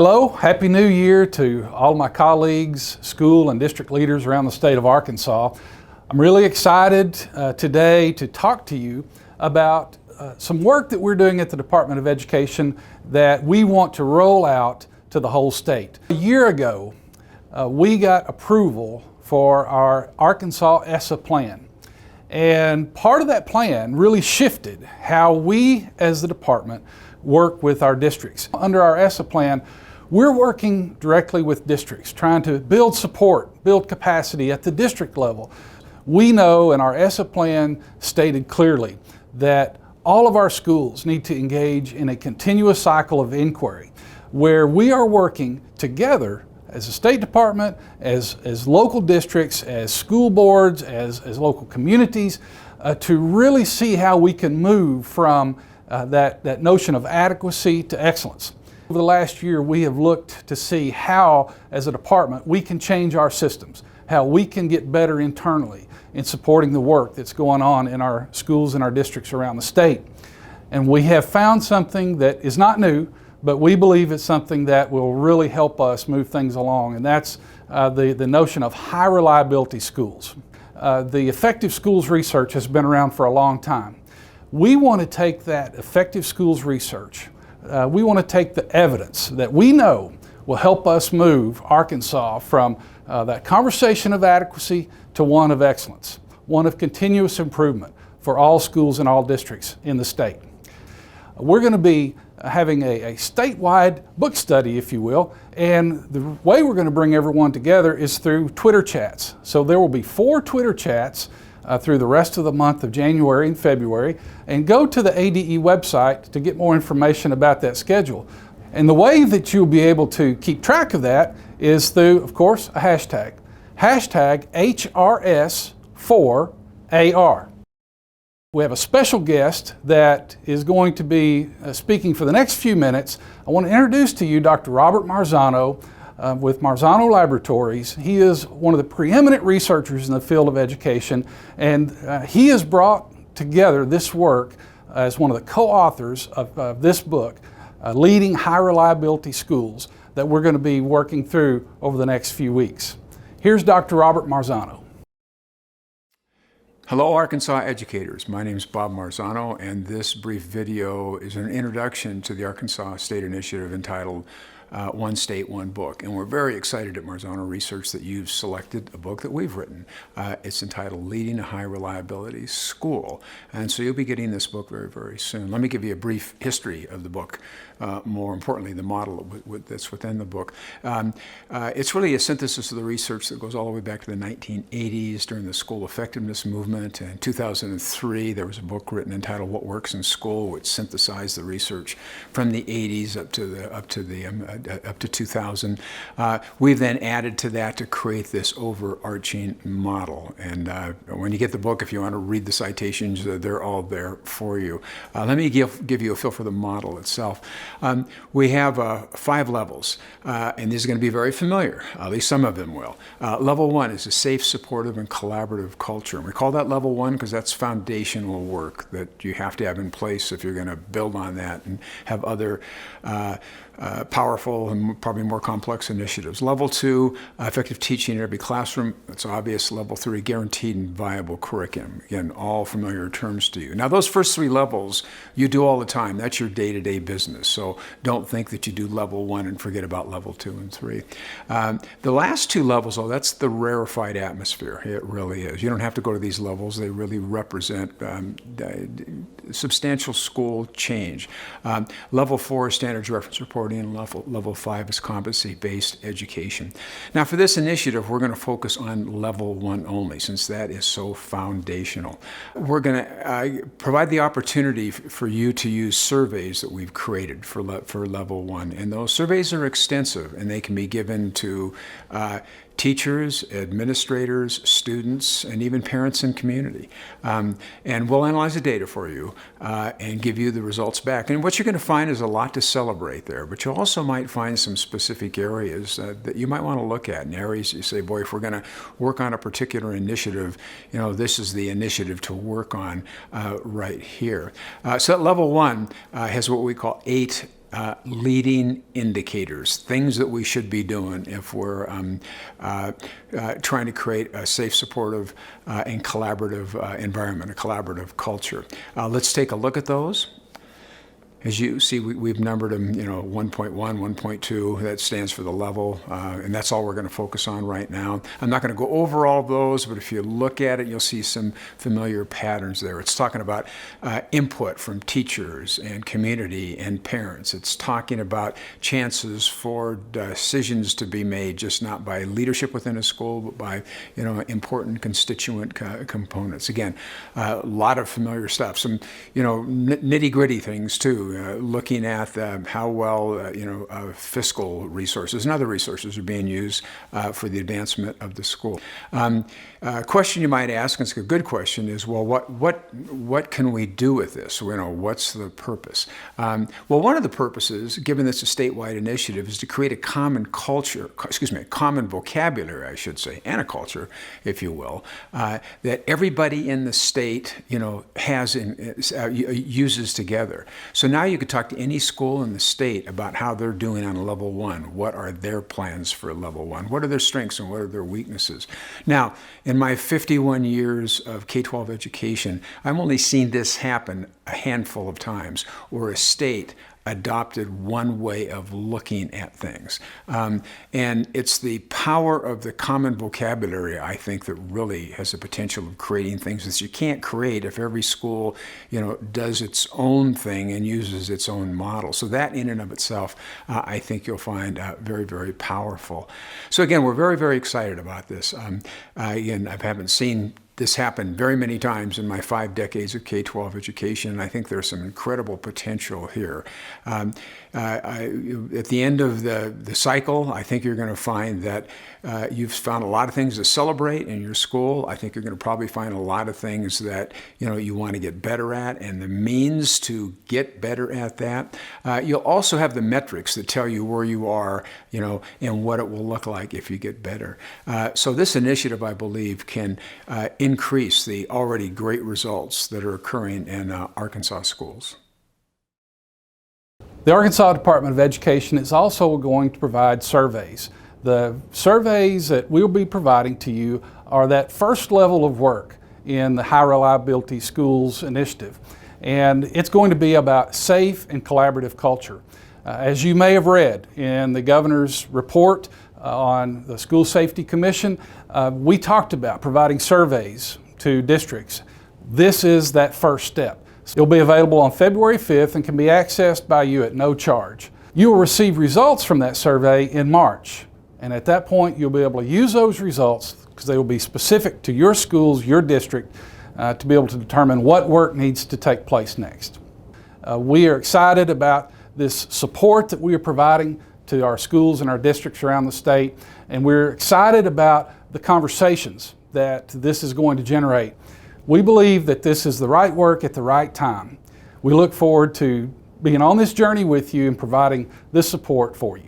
Hello, Happy New Year to all my colleagues, school and district leaders around the state of Arkansas. I'm really excited today to talk to you about some work that we're doing at the Department of Education that we want to roll out to the whole state. A year ago, we got approval for our Arkansas ESSA plan. And part of that plan really shifted how we as the department work with our districts. Under our ESSA plan, we're working directly with districts, trying to build support, build capacity at the district level. We know, and our ESSA plan stated clearly, that all of our schools need to engage in a continuous cycle of inquiry where we are working together as a State Department, as local districts, as school boards, as local communities, to really see how we can move from that notion of adequacy to excellence. Over the last year, we have looked to see how, as a department, we can change our systems, how we can get better internally in supporting the work that's going on in our schools and our districts around the state. And we have found something that is not new, but we believe it's something that will really help us move things along, and that's the notion of high reliability schools. The effective schools research has been around for a long time. We want to take that effective schools research, we want to take the evidence that we know will help us move Arkansas from that conversation of adequacy to one of excellence, one of continuous improvement for all schools and all districts in the state. We're going to be having a statewide book study, if you will, and the way we're going to bring everyone together is through Twitter chats. So there will be 4 Twitter chats through the rest of the month of January and February, and go to the ADE website to get more information about that schedule. And the way that you'll be able to keep track of that is through, of course, a hashtag. Hashtag HRS4AR. We have a special guest that is going to be speaking for the next few minutes. I want to introduce to you Dr. Robert Marzano with Marzano Laboratories. He is one of the preeminent researchers in the field of education, and he has brought together this work as one of the co-authors of this book, Leading High Reliability Schools, that we're going to be working through over the next few weeks. Here's Dr. Robert Marzano. Hello, Arkansas educators. My name is Bob Marzano, and this brief video is an introduction to the Arkansas State Initiative entitled One State, One Book. And we're very excited at Marzano Research that you've selected a book that we've written. It's entitled Leading a High Reliability School. And so you'll be getting this book very, very soon. Let me give you a brief history of the book. More importantly, the model that's within the book. It's really a synthesis of the research that goes all the way back to the 1980s during the school effectiveness movement. In 2003, there was a book written entitled What Works in School, which synthesized the research from the 80s up to 2000. We've then added to that to create this overarching model. And when you get the book, if you want to read the citations, they're all there for you. Let me give you a feel for the model itself. We have 5 levels, and these are going to be very familiar, at least some of them will. Level 1 is a safe, supportive, and collaborative culture. And we call that level 1 because that's foundational work that you have to have in place if you're going to build on that and have other powerful and probably more complex initiatives. Level 2, effective teaching in every classroom. That's obvious. Level 3, guaranteed and viable curriculum. Again, all familiar terms to you. Now, those first 3 levels you do all the time. That's your day-to-day business. So don't think that you do level 1 and forget about level 2 and 3. The last 2 levels, though, that's the rarefied atmosphere. It really is. You don't have to go to these levels. They really represent substantial school change. Level 4 is standards reference reporting, and level 5 is competency-based education. Now, for this initiative, we're going to focus on level 1 only, since that is so foundational. We're going to provide the opportunity for you to use surveys that we've created for level 1, and those surveys are extensive, and they can be given to teachers, administrators, students, and even parents and community. And we'll analyze the data for you and give you the results back. And what you're going to find is a lot to celebrate there, but you also might find some specific areas that you might want to look at, and areas you say, boy, if we're going to work on a particular initiative, you know, this is the initiative to work on right here. So at level 1 has what we call 8 leading indicators, things that we should be doing if we're trying to create a safe, supportive, and collaborative environment, a collaborative culture. Let's take a look at those. As you see, we've numbered them, 1.1, 1.2, that stands for the level, and that's all we're going to focus on right now. I'm not going to go over all of those, but if you look at it, you'll see some familiar patterns there. It's talking about input from teachers and community and parents. It's talking about chances for decisions to be made, just not by leadership within a school, but by, important constituent components. Again, a lot of familiar stuff, some, nitty-gritty things too. Looking at how well fiscal resources and other resources are being used for the advancement of the school. A question you might ask, and it's a good question, is, well, what can we do with this? What's the purpose? Well, one of the purposes, given this a statewide initiative, is to create a common culture, a common vocabulary, I should say, and a culture, if you will, that everybody in the state, uses together. So now you could talk to any school in the state about how they're doing on level 1. What are their plans for level 1? What are their strengths and what are their weaknesses? Now, in my 51 years of K-12 education, I've only seen this happen a handful of times, where a state adopted one way of looking at things. And it's the power of the common vocabulary, I think, that really has the potential of creating things that you can't create if every school, does its own thing and uses its own model. So that in and of itself, I think you'll find very, very powerful. So again, we're very, very excited about this. Again, I haven't seen this happened very many times in my 5 decades of K-12 education, and I think there's some incredible potential here. At the end of the cycle, I think you're going to find that you've found a lot of things to celebrate in your school. I think you're going to probably find a lot of things that you want to get better at, and the means to get better at that. You'll also have the metrics that tell you where you are, and what it will look like if you get better. So this initiative, I believe, can increase the already great results that are occurring in Arkansas schools. The Arkansas Department of Education is also going to provide surveys. The surveys that we'll be providing to you are that first level of work in the High Reliability Schools initiative. And it's going to be about safe and collaborative culture. As you may have read in the governor's report on the School Safety Commission, we talked about providing surveys to districts. This is that first step. It'll be available on February 5th and can be accessed by you at no charge. You will receive results from that survey in March. And at that point, you'll be able to use those results, because they will be specific to your schools, your district, to be able to determine what work needs to take place next. We are excited about this support that we are providing to our schools and our districts around the state, and we're excited about the conversations that this is going to generate. We believe that this is the right work at the right time. We look forward to being on this journey with you and providing this support for you.